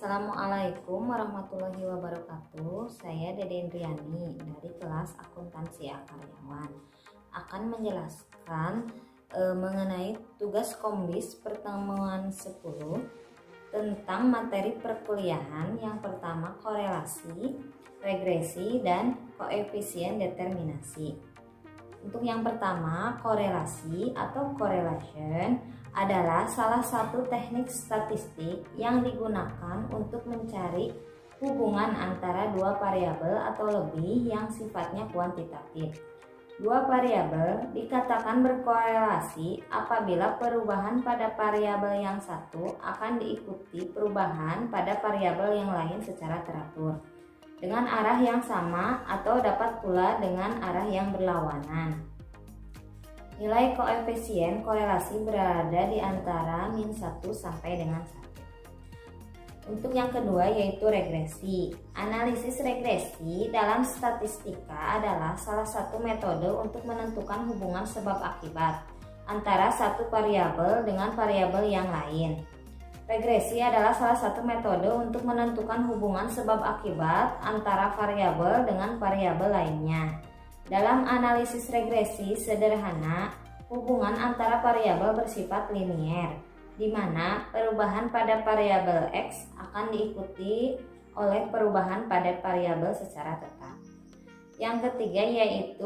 Assalamualaikum warahmatullahi wabarakatuh. Saya Dede Indriani dari kelas Akuntansi Karyawan akan menjelaskan mengenai tugas Kombis pertemuan 10 tentang materi perkuliahan. Yang pertama, korelasi, regresi, dan koefisien determinasi. Untuk yang pertama, korelasi atau correlation adalah salah satu teknik statistik yang digunakan untuk mencari hubungan antara dua variabel atau lebih yang sifatnya kuantitatif. Dua variabel dikatakan berkorelasi apabila perubahan pada variabel yang satu akan diikuti perubahan pada variabel yang lain secara teratur dengan arah yang sama atau dapat pula dengan arah yang berlawanan. Nilai koefisien korelasi berada di antara -1 sampai dengan 1. Untuk yang kedua yaitu regresi. Analisis regresi dalam statistika adalah salah satu metode untuk menentukan hubungan sebab akibat antara satu variabel dengan variabel yang lain. Regresi adalah salah satu metode untuk menentukan hubungan sebab akibat antara variabel dengan variabel lainnya. Dalam analisis regresi sederhana, hubungan antara variabel bersifat linier, di mana perubahan pada variabel X akan diikuti oleh perubahan pada variabel secara tetap. Yang ketiga yaitu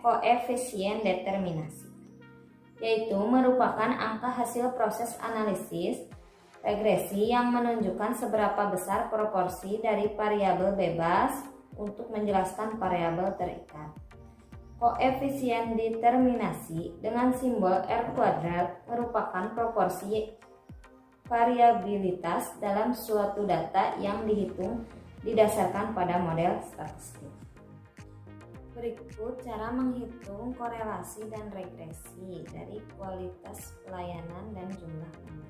koefisien determinasi, yaitu merupakan angka hasil proses analisis regresi yang menunjukkan seberapa besar proporsi dari variabel bebas untuk menjelaskan variabel terikat. Koefisien determinasi dengan simbol R kuadrat merupakan proporsi variabilitas dalam suatu data yang dihitung didasarkan pada model statistik. Berikut cara menghitung korelasi dan regresi dari kualitas pelayanan dan jumlah pembeli.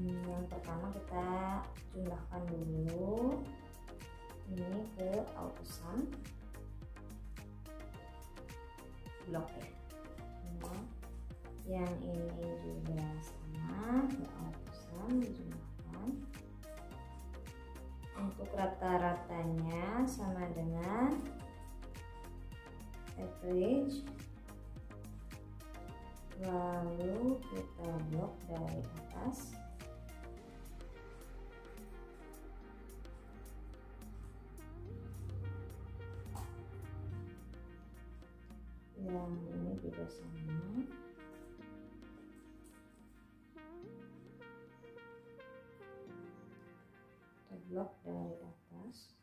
Yang pertama kita jumlahkan dulu ini ke AutoSum blok ya. Yang ini juga sama ke AutoSum dijumlahkan. Untuk rata-ratanya sama dengan average, lalu kita blok dari atas. Yang ini juga sama. Kita blok dari atas.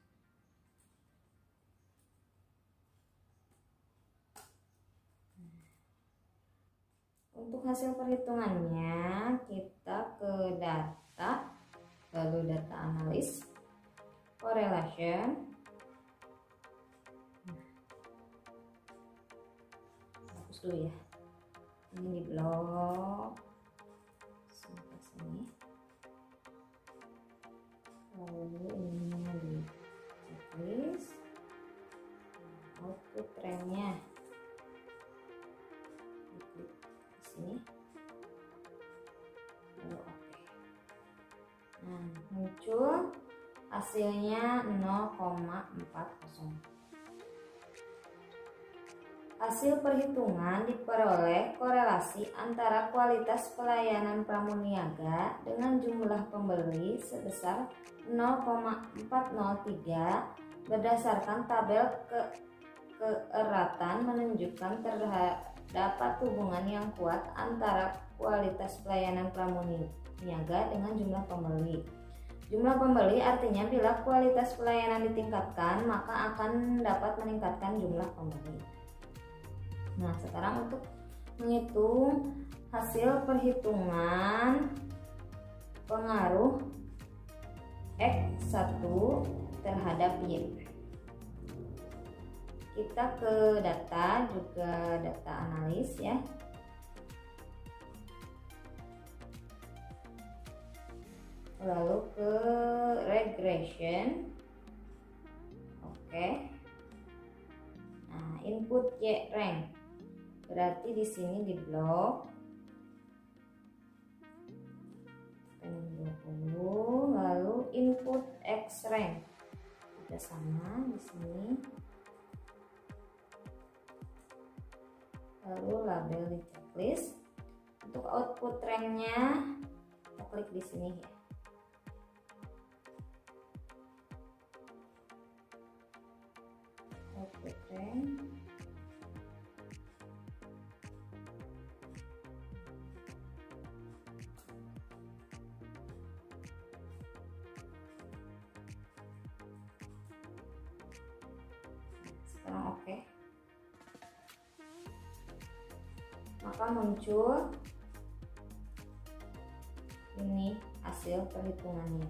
Untuk hasil perhitungannya kita ke data, lalu data analis, correlation. Hapus dulu ya. Ini di blok sampai sini. Lalu ininya di checklist. Output trennya di sini. Lalu oke. Nah, muncul hasilnya 0,40. Hasil perhitungan diperoleh korelasi antara kualitas pelayanan pramuniaga dengan jumlah pembeli sebesar 0,403 berdasarkan tabel keeratan menunjukkan terdapat hubungan yang kuat antara kualitas pelayanan pramuniaga dengan jumlah pembeli. Jumlah pembeli artinya bila kualitas pelayanan ditingkatkan maka akan dapat meningkatkan jumlah pembeli. Nah, sekarang untuk menghitung hasil perhitungan pengaruh X1 terhadap Y. Kita ke data, juga data analis ya. Lalu ke regression. Oke. Y rank. Berarti di sini di blok 20, lalu input X rank. Kita sama di sini. Lalu label di checklist. Untuk output ranknya kita klik di sini ya. Output rank. Sekarang oke. Maka muncul ini hasil perhitungannya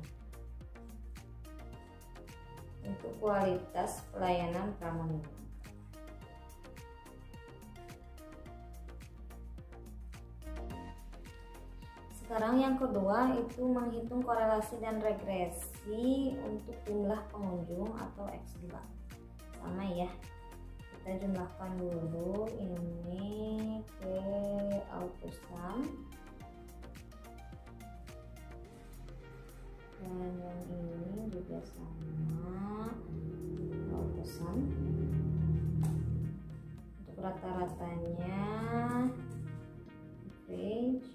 untuk kualitas pelayanan Pramodita. Sekarang yang kedua itu menghitung korelasi dan regresi untuk jumlah pengunjung atau X2. Sama ya, kita jumlahkan dulu ini ke AutoSum. Dan yang ini juga sama AutoSum. Untuk rata-ratanya average,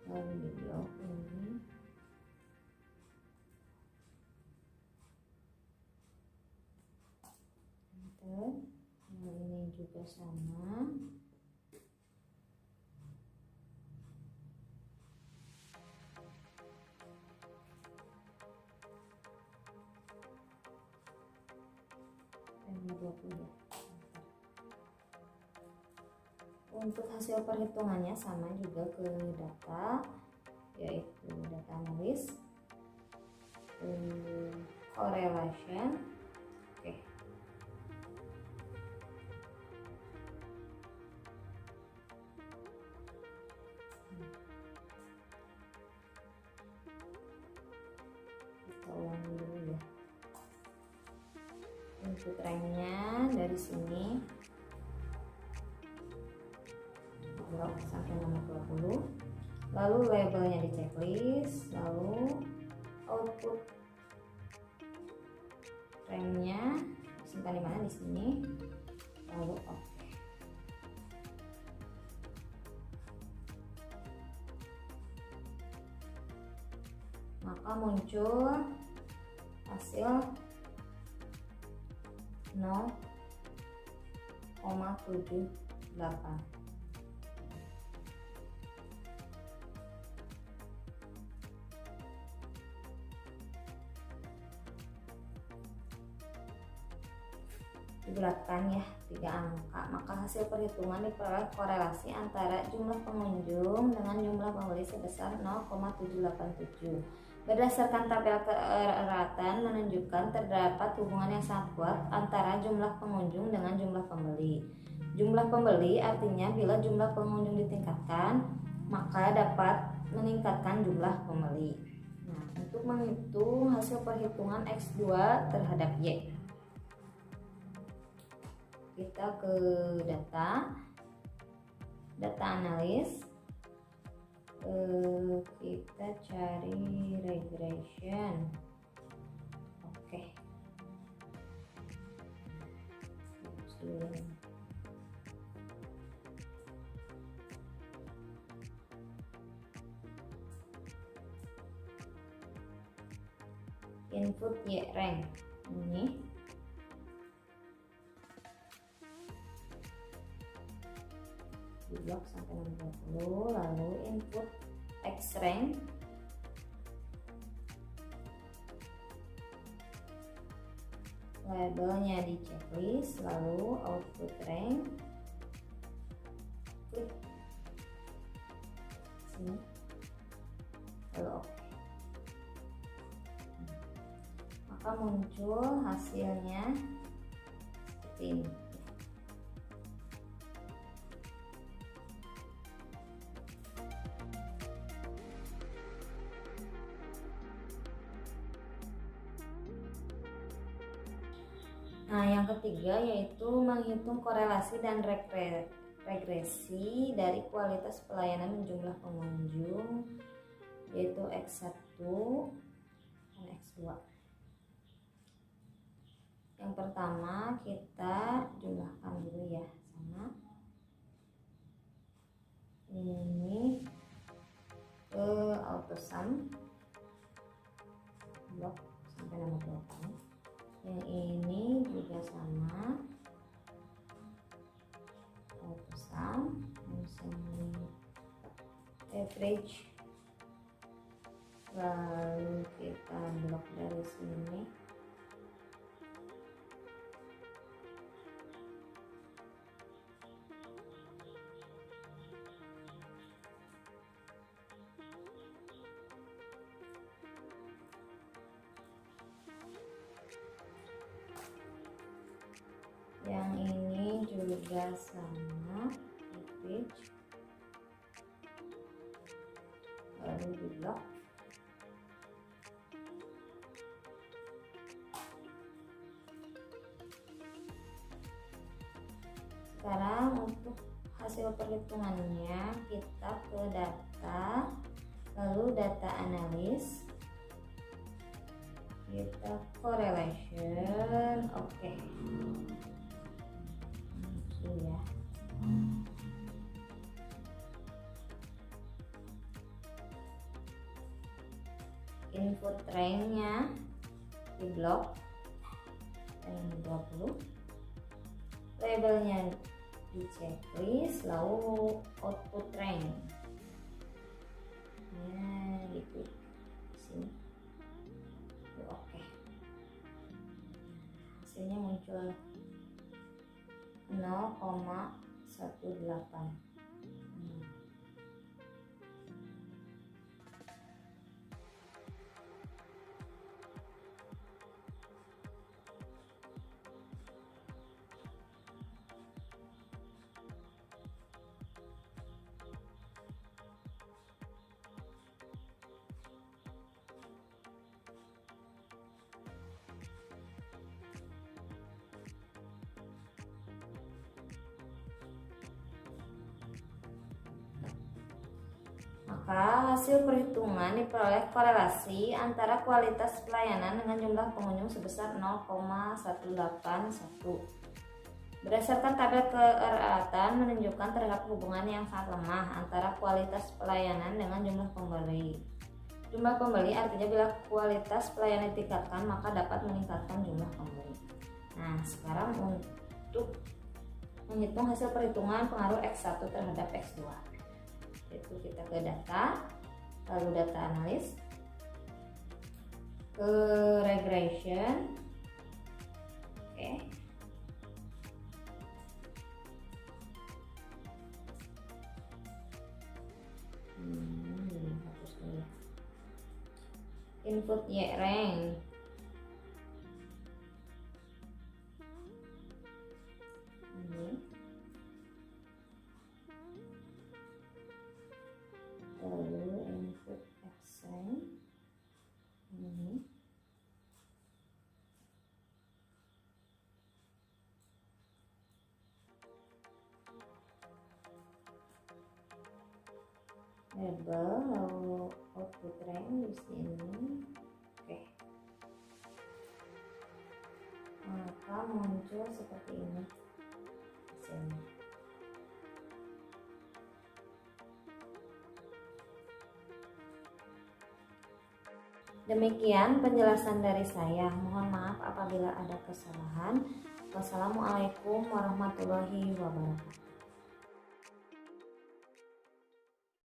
lalu di blok ini enter. Yang ini juga sama. Untuk hasil perhitungannya sama juga ke data, yaitu data analis, correlation. Oke. Kita ulang dulu ya. Input ranknya dari sini blok sampai nomor 20, lalu labelnya di checklist, lalu output ranknya simpan di mana, di sini, lalu oke. Maka muncul hasil 0,78. Dibulatkan ya 3 angka, maka hasil perhitungan diperoleh korelasi antara jumlah pengunjung dengan jumlah pembeli sebesar 0,787. Berdasarkan tabel keratan menunjukkan terdapat hubungan yang sangat kuat antara jumlah pengunjung dengan jumlah pembeli. Jumlah pembeli artinya bila jumlah pengunjung ditingkatkan, maka dapat meningkatkan jumlah pembeli. Nah, untuk menghitung hasil perhitungan X2 terhadap Y, kita ke data analis, kita cari regression. Oke. Input Y rank ini di blok sampai nomor 20, lalu input X rank, labelnya di checklist, lalu output rank, klik sini, lalu oke. Maka muncul hasilnya seperti ini. Nah, yang ketiga yaitu menghitung korelasi dan regresi dari kualitas pelayanan dan jumlah pengunjung, yaitu X1 dan X2. Yang pertama kita jumlahkan dulu ya, sama ini ke AutoSum blok sampai nomor 8. Yang ini juga sama AutoSum, misalnya average, lalu kita blok dari sini. Yang ini juga sama average, lalu di blok. Sekarang untuk hasil perhitungannya kita ke data, lalu data analis, kita correlation, oke. Ya. Input range-nya di blok rank 20, labelnya di checklist, lalu output rank diklik di sini. Oke. Hasilnya muncul 0,18. Maka hasil perhitungan diperoleh korelasi antara kualitas pelayanan dengan jumlah pengunjung sebesar 0,181. Berdasarkan tabel keratan menunjukkan terdapat hubungan yang sangat lemah antara kualitas pelayanan dengan jumlah pembeli. Jumlah pembeli artinya bila kualitas pelayanan ditingkatkan maka dapat meningkatkan jumlah pembeli. Nah, sekarang untuk menghitung hasil perhitungan pengaruh X1 terhadap X2. Itu kita ke data, lalu data analis, ke regression, oke. Hapus dulu. Input Y rank, ini. Lalu input accent ini, label, lalu output rank di sini, oke. Maka muncul seperti ini hasilnya. Demikian penjelasan dari saya. Mohon maaf apabila ada kesalahan. Wassalamualaikum warahmatullahi wabarakatuh.